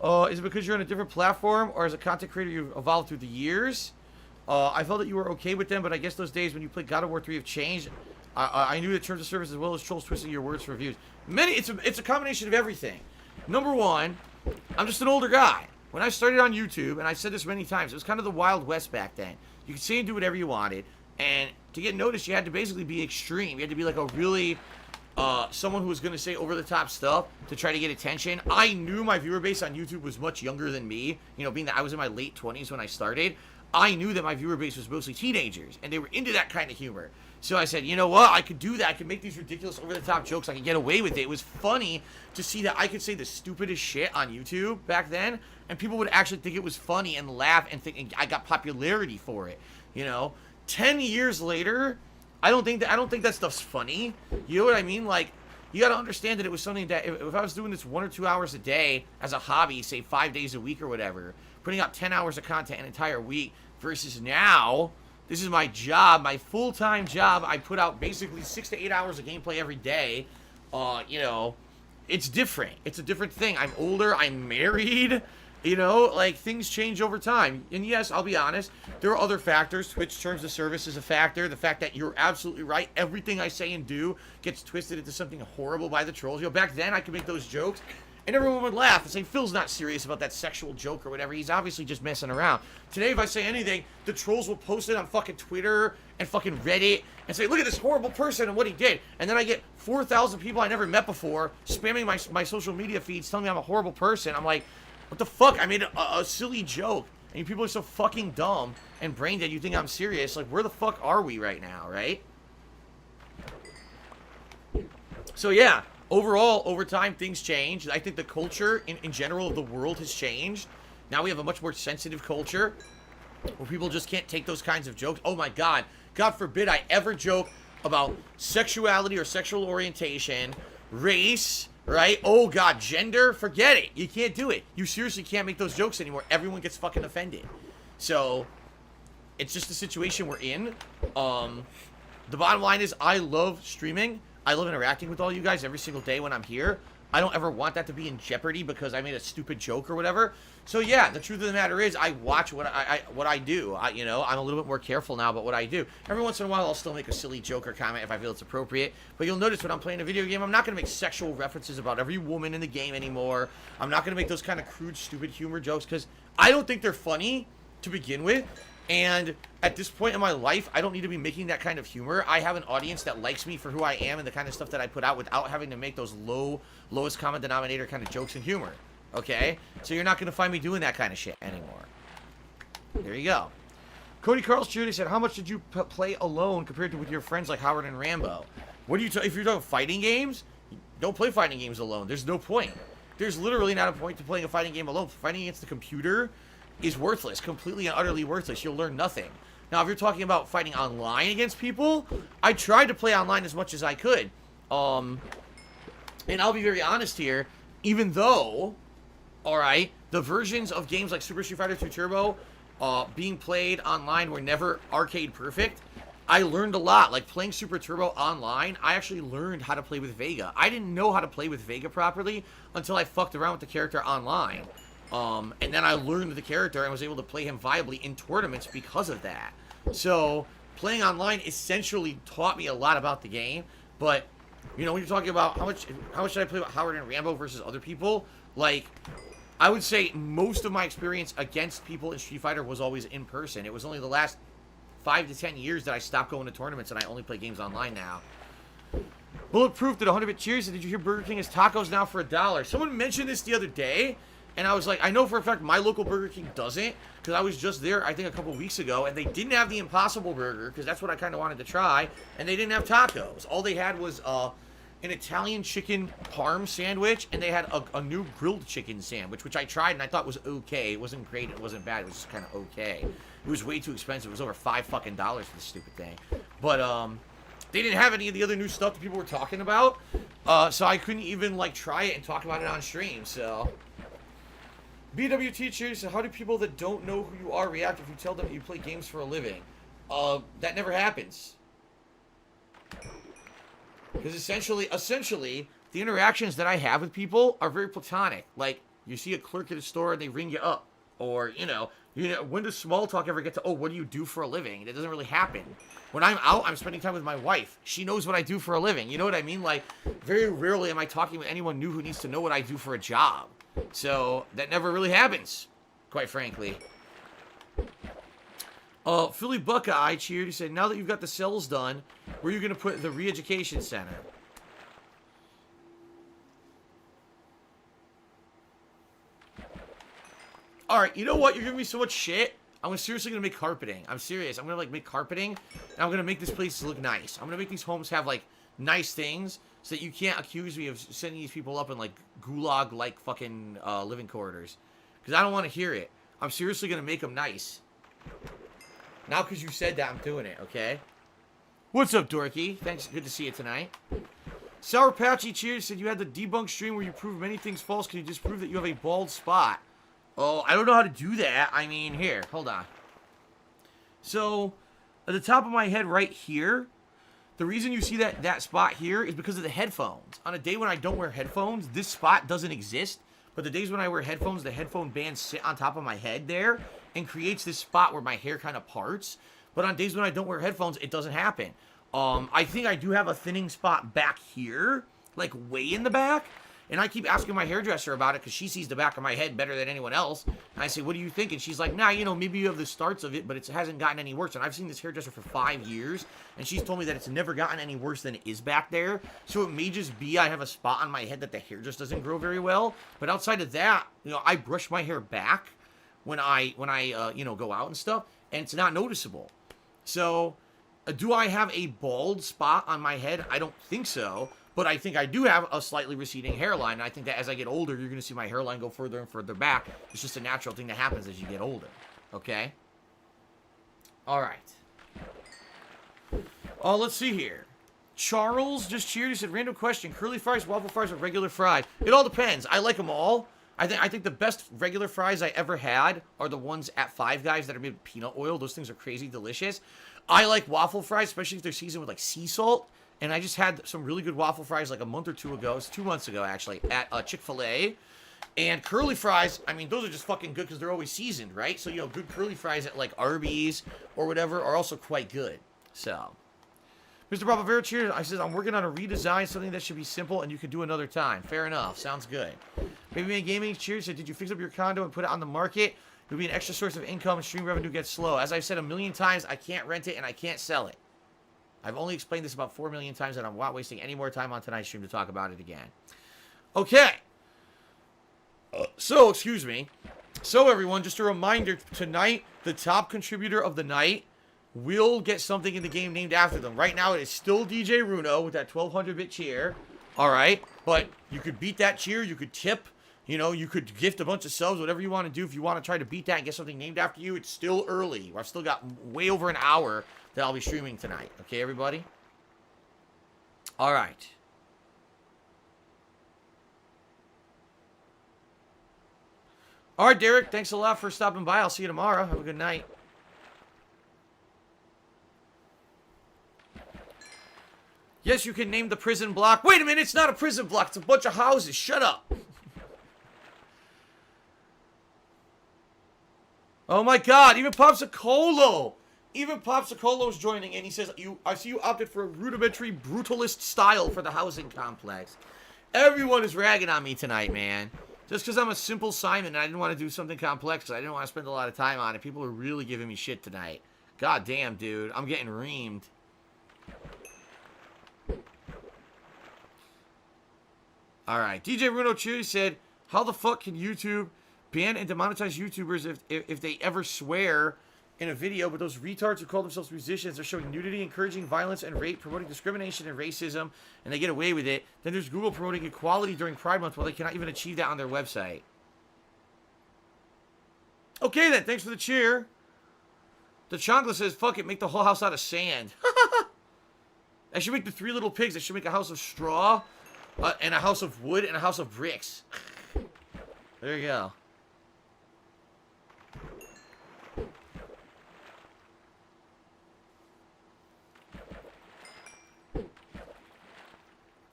Is it because you're on a different platform, or as a content creator you've evolved through the years? I felt that you were okay with them, but I guess those days when you played God of War 3 have changed. I knew the terms of service as well as trolls twisting your words for views. It's a combination of everything. Number one, I'm just an older guy. When I started on YouTube, and I've said this many times, it was kind of the Wild West back then. You could say and do whatever you wanted, and to get noticed, you had to basically be extreme. You had to be like a really... someone who was going to say over-the-top stuff to try to get attention. I knew my viewer base on YouTube was much younger than me. You know, being that I was in my late 20s when I started, I knew that my viewer base was mostly teenagers, and they were into that kind of humor. So I said, you know what? I could do that. I could make these ridiculous over-the-top jokes. I could get away with it. It was funny to see that I could say the stupidest shit on YouTube back then, and people would actually think it was funny and laugh and think I got popularity for it. You know, 10 years later, I don't think that stuff's funny. You know what I mean? Like, you got to understand that it was something that if I was doing this 1 or 2 hours a day as a hobby, say 5 days a week or whatever, putting out 10 hours of content an entire week, versus now, this is my job, my full-time job. I put out basically 6 to 8 hours of gameplay every day. You know, it's different. It's a different thing. I'm older. I'm married. You know, like, things change over time. And yes, I'll be honest, there are other factors. Twitch terms of service is a factor. The fact that you're absolutely right. Everything I say and do gets twisted into something horrible by the trolls. You know, back then, I could make those jokes, and everyone would laugh and say, Phil's not serious about that sexual joke or whatever. He's obviously just messing around. Today, if I say anything, the trolls will post it on fucking Twitter and fucking Reddit and say, look at this horrible person and what he did. And then I get 4,000 people I never met before spamming my social media feeds telling me I'm a horrible person. I'm like, what the fuck? I made a silly joke. And you people are so fucking dumb and brain dead you think I'm serious. Like, where the fuck are we right now, right? So, yeah. Overall, over time, things change. I think the culture, in general, of the world has changed. Now we have a much more sensitive culture where people just can't take those kinds of jokes. Oh, my God. God forbid I ever joke about sexuality or sexual orientation, race... Right? Oh, God, gender? Forget it. You can't do it. You seriously can't make those jokes anymore. Everyone gets fucking offended. So, it's just the situation we're in. The bottom line is I love streaming. I love interacting with all you guys every single day when I'm here. I don't ever want that to be in jeopardy because I made a stupid joke or whatever. So yeah, the truth of the matter is I watch what I do. You know, I'm a little bit more careful now about what I do. Every once in a while I'll still make a silly joke or comment if I feel it's appropriate. But you'll notice when I'm playing a video game, I'm not going to make sexual references about every woman in the game anymore. I'm not going to make those kind of crude, stupid humor jokes because I don't think they're funny to begin with. And at this point in my life, I don't need to be making that kind of humor. I have an audience that likes me for who I am and the kind of stuff that I put out without having to make those lowest common denominator kind of jokes and humor. Okay? So you're not going to find me doing that kind of shit anymore. There you go. Cody Carl's Judy said, how much did you play alone compared to with your friends like Howard and Rambo? What do you if you're talking fighting games, don't play fighting games alone. There's no point. There's literally not a point to playing a fighting game alone. Fighting against the computer is worthless, completely and utterly worthless. You'll learn nothing. Now, if you're talking about fighting online against people, I tried to play online as much as I could. And I'll be very honest here, even though, alright, the versions of games like Super Street Fighter 2 Turbo being played online were never arcade perfect, I learned a lot. Like playing Super Turbo online, I actually learned how to play with Vega. I didn't know how to play with Vega properly until I fucked around with the character online. And then I learned the character and was able to play him viably in tournaments because of that. So, playing online essentially taught me a lot about the game. But, you know, when you're talking about how much did I play with Howard and Rambo versus other people, like, I would say most of my experience against people in Street Fighter was always in person. It was only the last 5 to 10 years that I stopped going to tournaments and I only play games online now. Bulletproof did 100-bit cheers. Did you hear Burger King has tacos now for $1? Someone mentioned this the other day. And I was like, I know for a fact my local Burger King doesn't, because I was just there, I think, a couple weeks ago, and they didn't have the Impossible Burger, because that's what I kind of wanted to try, and they didn't have tacos. All they had was an Italian chicken parm sandwich, and they had a new grilled chicken sandwich, which I tried, and I thought was okay. It wasn't great, it wasn't bad, it was just kind of okay. It was way too expensive. It was over $5 fucking for this stupid thing. But, they didn't have any of the other new stuff that people were talking about, so I couldn't even, like, try it and talk about it on stream, so... BW teachers, how do people that don't know who you are react if you tell them you play games for a living? That never happens. Because essentially, the interactions that I have with people are very platonic. Like, you see a clerk at a store and they ring you up. Or, you know, when does small talk ever get to, oh, what do you do for a living? That doesn't really happen. When I'm out, I'm spending time with my wife. She knows what I do for a living. You know what I mean? Like, very rarely am I talking with anyone new who needs to know what I do for a job. So, that never really happens, quite frankly. Philly Buckeye cheered. He said, now that you've got the cells done, where are you going to put the re-education center? Alright, you know what? You're giving me so much shit. I'm seriously going to make carpeting. I'm serious. I'm going to, like, make carpeting, and I'm going to make this place look nice. I'm going to make these homes have, like, nice things, so that you can't accuse me of sending these people up in, like, gulag-like fucking living corridors. Because I don't want to hear it. I'm seriously going to make them nice. Now because you said that, I'm doing it, okay? What's up, Dorky? Thanks. Good to see you tonight. Sour Patchy Cheers said you had the debunk stream where you prove many things false. Can you just prove that you have a bald spot? Oh, I don't know how to do that. I mean, here, hold on. So, at the top of my head right here, the reason you see that spot here is because of the headphones. On a day when I don't wear headphones, this spot doesn't exist. But the days when I wear headphones, the headphone bands sit on top of my head there and creates this spot where my hair kind of parts. But on days when I don't wear headphones, it doesn't happen. I think I do have a thinning spot back here, like way in the back. And I keep asking my hairdresser about it because she sees the back of my head better than anyone else. And I say, what do you think? And she's like, nah, you know, maybe you have the starts of it, but it hasn't gotten any worse. And I've seen this hairdresser for 5 years, and she's told me that it's never gotten any worse than it is back there. So it may just be I have a spot on my head that the hair just doesn't grow very well. But outside of that, you know, I brush my hair back when I you know, go out and stuff, and it's not noticeable. So, do I have a bald spot on my head? I don't think so. But I think I do have a slightly receding hairline. And I think that as I get older, you're going to see my hairline go further and further back. It's just a natural thing that happens as you get older. Okay? Alright. Let's see here. Charles just cheered. He said, random question. Curly fries, waffle fries, or regular fries? It all depends. I like them all. I think the best regular fries I ever had are the ones at Five Guys that are made with peanut oil. Those things are crazy delicious. I like waffle fries, especially if they're seasoned with, like, sea salt. And I just had some really good waffle fries like a month or two ago. It was 2 months ago, actually, at Chick-fil-A. And curly fries, I mean, those are just fucking good because they're always seasoned, right? So, you know, good curly fries at, like, Arby's or whatever are also quite good. So, Mr. Bravavera cheers. I said, I'm working on a redesign, something that should be simple and you can do another time. Fair enough. Sounds good. Baby Man Gaming cheers. Said, did you fix up your condo and put it on the market? It'll be an extra source of income and stream revenue gets slow. As I've said a million times, I can't rent it and I can't sell it. I've only explained this about 4 million times, and I'm not wasting any more time on tonight's stream to talk about it again. Okay. So, excuse me. So, everyone, just a reminder, tonight, the top contributor of the night will get something in the game named after them. Right now, it is still DJ Runo with that 1200-bit cheer. All right? But you could beat that cheer. You could tip. You know, you could gift a bunch of subs, whatever you want to do. If you want to try to beat that and get something named after you, it's still early. I've still got way over an hour that I'll be streaming tonight. Okay, everybody? All right. All right, Derek, thanks a lot for stopping by. I'll see you tomorrow. Have a good night. Yes, you can name the prison block. Wait a minute, it's not a prison block. It's a bunch of houses. Shut up. Oh my God, even Popsicolo. Even Popsicolo's joining in. He says, I see you opted for a rudimentary brutalist style for the housing complex. Everyone is ragging on me tonight, man. Just because I'm a simple Simon and I didn't want to do something complex because I didn't want to spend a lot of time on it. People are really giving me shit tonight. God damn, dude. I'm getting reamed. Alright. DJ Runo Chewy said, how the fuck can YouTube ban and demonetize YouTubers if they ever swear in a video, but those retards who call themselves musicians are showing nudity, encouraging violence and rape, promoting discrimination and racism, and they get away with it. Then there's Google promoting equality during Pride Month while they cannot even achieve that on their website. Okay then, thanks for the cheer. The Chongla says, fuck it, make the whole house out of sand. I should make the 3 little pigs. I should make a house of straw, and a house of wood, and a house of bricks. There you go.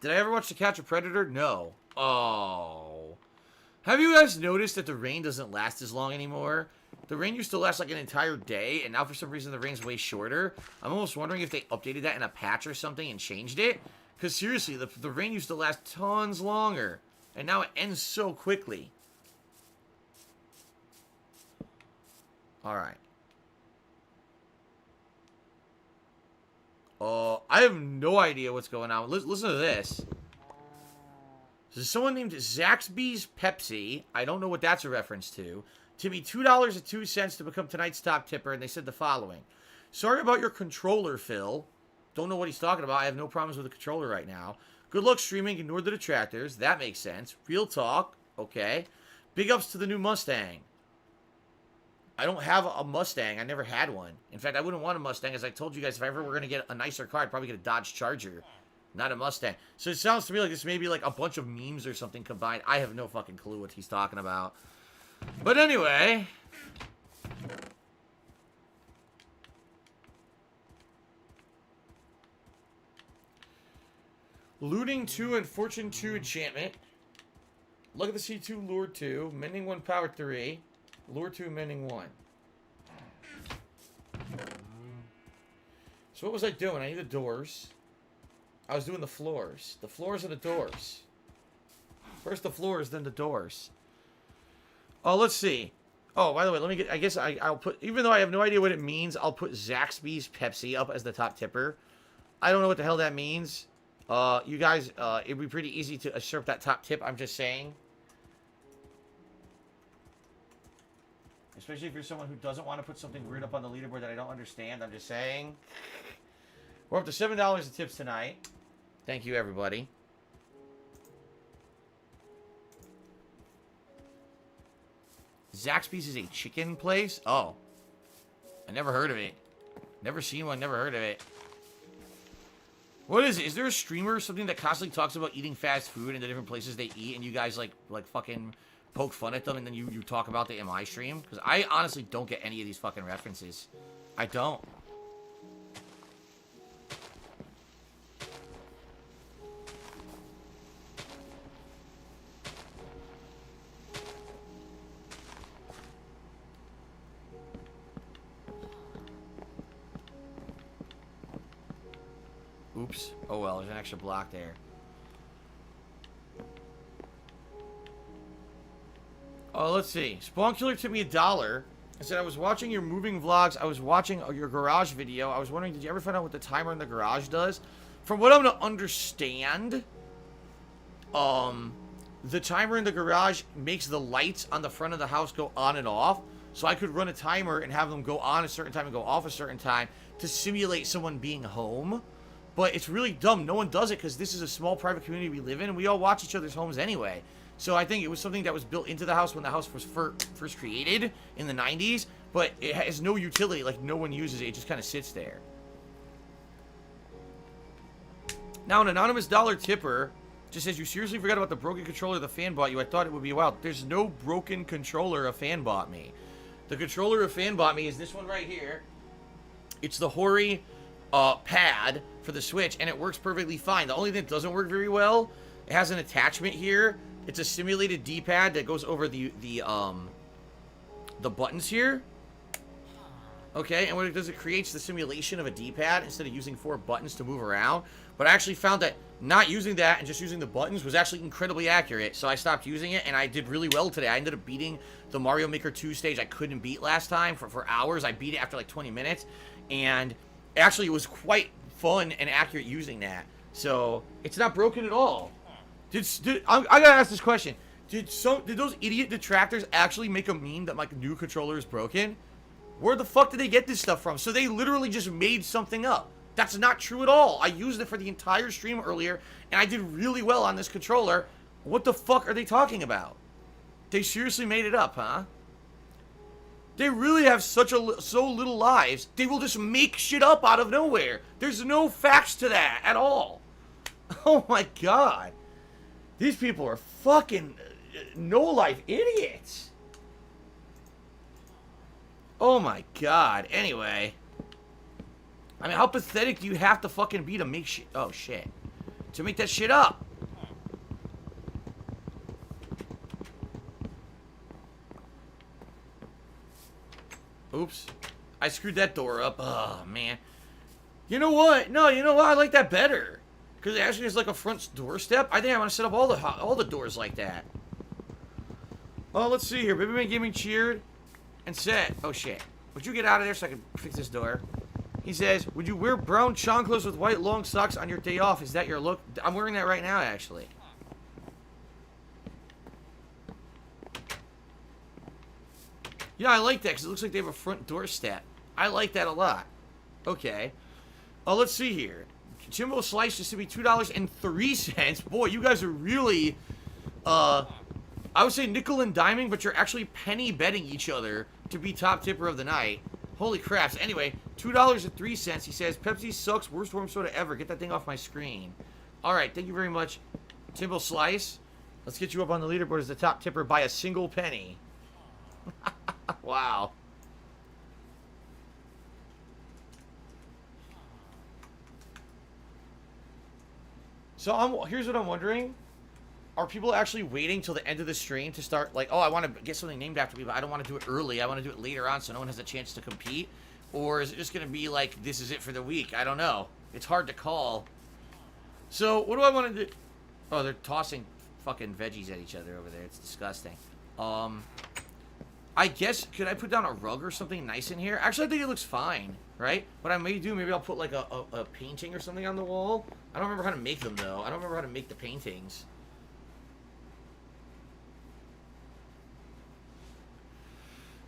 Did I ever watch To Catch a Predator? No. Oh. Have you guys noticed that the rain doesn't last as long anymore? The rain used to last like an entire day, and now for some reason the rain's way shorter. I'm almost wondering if they updated that in a patch or something and changed it. Because seriously, the rain used to last tons longer. And now it ends so quickly. Alright. I have no idea what's going on. Listen to this. There's someone named Zaxby's Pepsi. I don't know what that's a reference to. Timmy, $2.02 to become tonight's top tipper, and they said the following. Sorry about your controller, Phil. Don't know what he's talking about. I have no problems with the controller right now. Good luck streaming. Ignore the detractors. That makes sense. Real talk. Okay. Big ups to the new Mustang. I don't have a Mustang. I never had one. In fact, I wouldn't want a Mustang. As I told you guys, if I ever were going to get a nicer car, I'd probably get a Dodge Charger. Not a Mustang. So it sounds to me like this may be like a bunch of memes or something combined. I have no fucking clue what he's talking about. But anyway. Looting 2 and Fortune 2 enchantment. Look at the C2, Lure 2. Mending 1, Power 3. Lure 2, Mending 1. So what was I doing? I need the doors. I was doing the floors. The floors and the doors. First the floors, then the doors. Oh, let's see. Oh, by the way, let me get... I guess I'll put... Even though I have no idea what it means, I'll put Zaxby's Pepsi up as the top tipper. I don't know what the hell that means. You guys, it'd be pretty easy to usurp that top tip, I'm just saying. Especially if you're someone who doesn't want to put something weird up on the leaderboard that I don't understand. I'm just saying. We're up to $7 in tips tonight. Thank you, everybody. Zaxby's is a chicken place? Oh. I never heard of it. Never seen one, never heard of it. What is it? Is there a streamer or something that constantly talks about eating fast food and the different places they eat and you guys like fucking poke fun at them and then you talk about the MI stream? Because I honestly don't get any of these fucking references. I don't. Oops. Oh well, there's an extra block there. Oh, let's see. Spawn Killer took me $1. I said, I was watching your moving vlogs. I was watching your garage video. I was wondering, did you ever find out what the timer in the garage does? From what I'm going to understand, the timer in the garage makes the lights on the front of the house go on and off. So I could run a timer and have them go on a certain time and go off a certain time to simulate someone being home. But it's really dumb. No one does it because this is a small private community we live in, and we all watch each other's homes anyway. So I think it was something that was built into the house when the house was first created in the 90s, but it has no utility. Like, no one uses it. It just kind of sits there. Now, an anonymous dollar tipper just says, you seriously forgot about the broken controller the fan bought you. I thought it would be wild. There's no broken controller a fan bought me. The controller a fan bought me is this one right here. It's the Hori pad for the Switch, and it works perfectly fine. The only thing that doesn't work very well, it has an attachment here. It's a simulated D-pad that goes over the buttons here. Okay, and what it does, it creates the simulation of a D-pad instead of using 4 buttons to move around. But I actually found that not using that and just using the buttons was actually incredibly accurate. So I stopped using it, and I did really well today. I ended up beating the Mario Maker 2 stage I couldn't beat last time for hours. I beat it after like 20 minutes, and actually it was quite fun and accurate using that. So it's not broken at all. I gotta ask this question. Did those idiot detractors actually make a meme that my new controller is broken? Where the fuck did they get this stuff from? So they literally just made something up. That's not true at all. I used it for the entire stream earlier, and I did really well on this controller. What the fuck are they talking about? They seriously made it up, huh? They really have so little lives. They will just make shit up out of nowhere. There's no facts to that at all. Oh my god. These people are fucking no-life idiots. Oh my god. Anyway. I mean, how pathetic do you have to fucking be to make shit... Oh, shit. To make that shit up? Oops. I screwed that door up. Oh, man. You know what? No, you know what? I like that better. Because it actually is like a front doorstep. I think I want to set up all the doors like that. Oh, let's see here. Baby Man Gaming cheered and said... Oh, shit. Would you get out of there so I can fix this door? He says, would you wear brown chanclas with white long socks on your day off? Is that your look? I'm wearing that right now, actually. Yeah, I like that because it looks like they have a front doorstep. I like that a lot. Okay. Oh, let's see here. Jimbo Slice just to be $2.03. Boy, you guys are really, I would say nickel and diming, but you're actually penny betting each other to be top tipper of the night. Holy craps. Anyway, $2.03. He says, Pepsi sucks. Worst warm soda ever. Get that thing off my screen. All right. Thank you very much, Timbo Slice. Let's get you up on the leaderboard as the top tipper by a single penny. Wow. So here's what I'm wondering. Are people actually waiting till the end of the stream to start, like, oh, I want to get something named after me, but I don't want to do it early. I want to do it later on so no one has a chance to compete? Or is it just going to be like, this is it for the week? I don't know. It's hard to call. So, what do I want to do? Oh, they're tossing fucking veggies at each other over there. It's disgusting. I guess, could I put down a rug or something nice in here? Actually, I think it looks fine, right? What I may do, maybe I'll put like a painting or something on the wall. I don't remember how to make them, though. I don't remember how to make the paintings.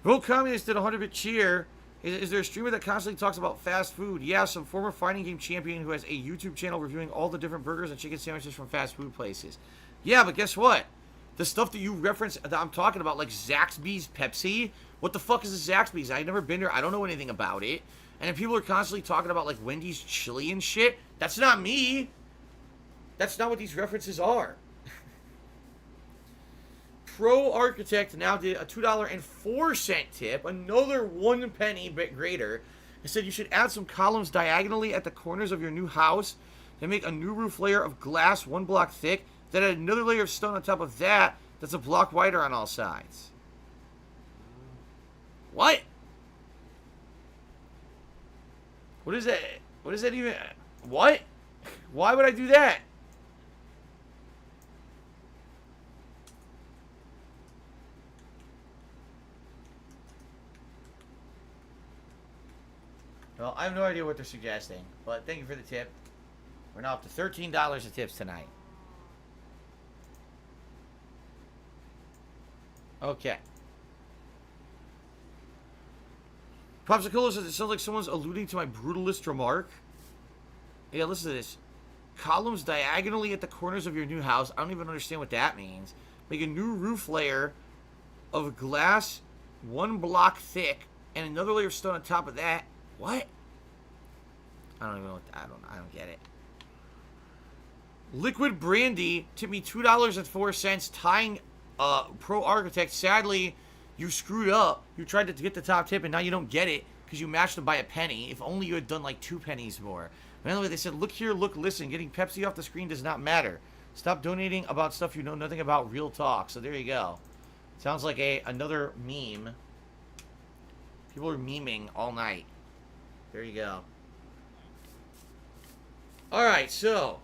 Vote Communist did a 100-bit cheer. Is there a streamer that constantly talks about fast food? Yeah, some former fighting game champion who has a YouTube channel reviewing all the different burgers and chicken sandwiches from fast food places. Yeah, but guess what? The stuff that you reference that I'm talking about, like Zaxby's Pepsi, what the fuck is a Zaxby's? I've never been there. I don't know anything about it. And if people are constantly talking about, like, Wendy's chili and shit, that's not me. That's not what these references are. Pro Architect now did a $2.04 tip, another 1 penny bit greater. It said you should add some columns diagonally at the corners of your new house to make a new roof layer of glass 1 block thick, then add another layer of stone on top of that that's a block wider on all sides. What? What is that? What is that even? What? Why would I do that? Well, I have no idea what they're suggesting, but thank you for the tip. We're now up to $13 of tips tonight. Okay. Popsicle says it sounds like someone's alluding to my brutalist remark. Yeah, listen to this. Columns diagonally at the corners of your new house. I don't even understand what that means. Make a new roof layer of glass 1 block thick and another layer of stone on top of that. What? I don't even know what I don't get it. Liquid Brandy tipped me $2.04 tying Pro Architect. Sadly, you screwed up. You tried to get the top tip and now you don't get it because you matched them by a penny. If only you had done like 2 pennies more. Anyway, they said, look here, look, listen. Getting Pepsi off the screen does not matter. Stop donating about stuff you know nothing about. Real talk. So there you go. Sounds like another meme. People are memeing all night. There you go. Alright, so.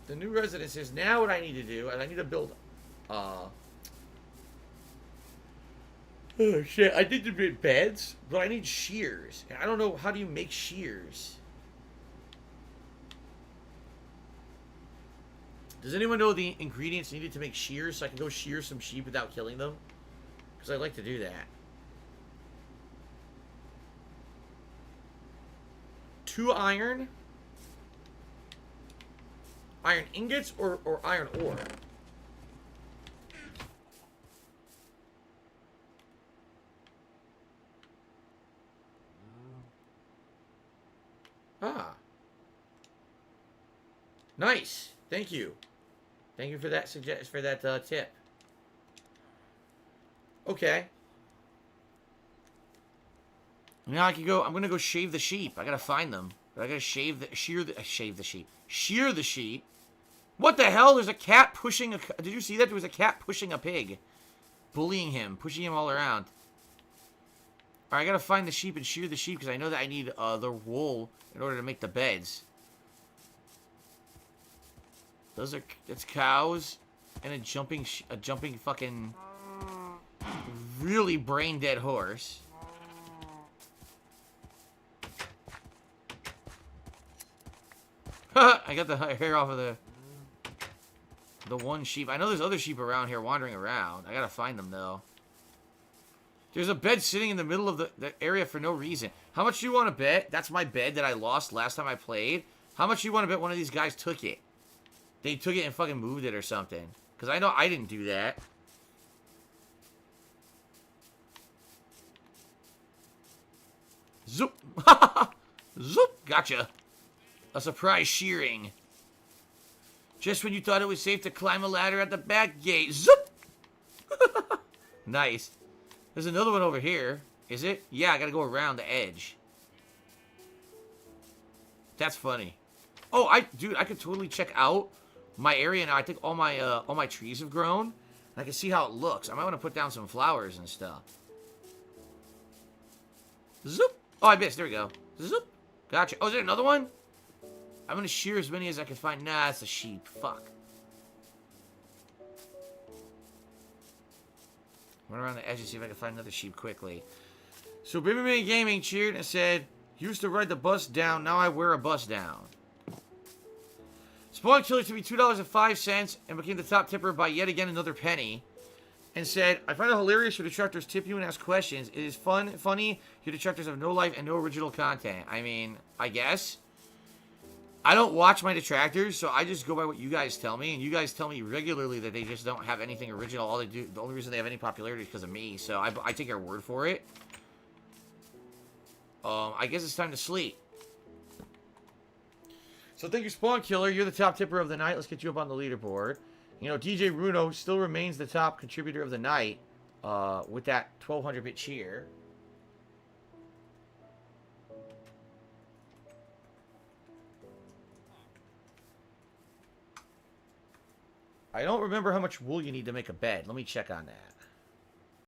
The new residence is now what I need to do. And I need to build... Oh, shit. I did the beds, but I need shears. And I don't know, how do you make shears? Does anyone know the ingredients needed to make shears so I can go shear some sheep without killing them? Because I'd like to do that. 2 iron. Iron ingots or iron ore? Ah. Nice. Thank you. Thank you for that tip. Okay. Now I can go. I'm gonna go shave the sheep. I gotta find them. But I gotta shear the sheep. Shear the sheep. What the hell? There's a cat pushing a. Did you see that? There was a cat pushing a pig, bullying him, pushing him all around. All right, I gotta find the sheep and shear the sheep because I know that I need the wool in order to make the beds. It's cows and a jumping fucking really brain dead horse. I got the hair off of the one sheep. I know there's other sheep around here wandering around. I gotta find them though. There's a bed sitting in the middle of the area for no reason. How much do you want to bet? That's my bed that I lost last time I played. How much do you want to bet one of these guys took it? They took it and fucking moved it or something. Because I know I didn't do that. Zoop. Zoop. Gotcha. A surprise shearing. Just when you thought it was safe to climb a ladder at the back gate. Zoop. Nice. There's another one over here. Is it? Yeah, I gotta go around the edge. That's funny. Oh, dude, I could totally check out my area now. I think all my trees have grown. I can see how it looks. I might want to put down some flowers and stuff. Zoop. Oh, I missed. There we go. Zoop. Gotcha. Oh, is there another one? I'm going to shear as many as I can find. Nah, it's a sheep. Fuck. Run around the edge and see if I can find another sheep quickly. So, Baby Man Gaming cheered and said, used to ride the bus down, now I wear a bus down. Spawn Killer to be $2.05 and became the top tipper by yet again another penny. And said, I find it hilarious your detractors tip you and ask questions. It is funny. Your detractors have no life and no original content. I mean, I guess. I don't watch my detractors, so I just go by what you guys tell me. And you guys tell me regularly that they just don't have anything original. All they do, the only reason they have any popularity is because of me. So I take your word for it. I guess it's time to sleep. So thank you, Spawn Killer. You're the top tipper of the night. Let's get you up on the leaderboard. You know, DJ Runo still remains the top contributor of the night with that 1200-bit cheer. I don't remember how much wool you need to make a bed. Let me check on that.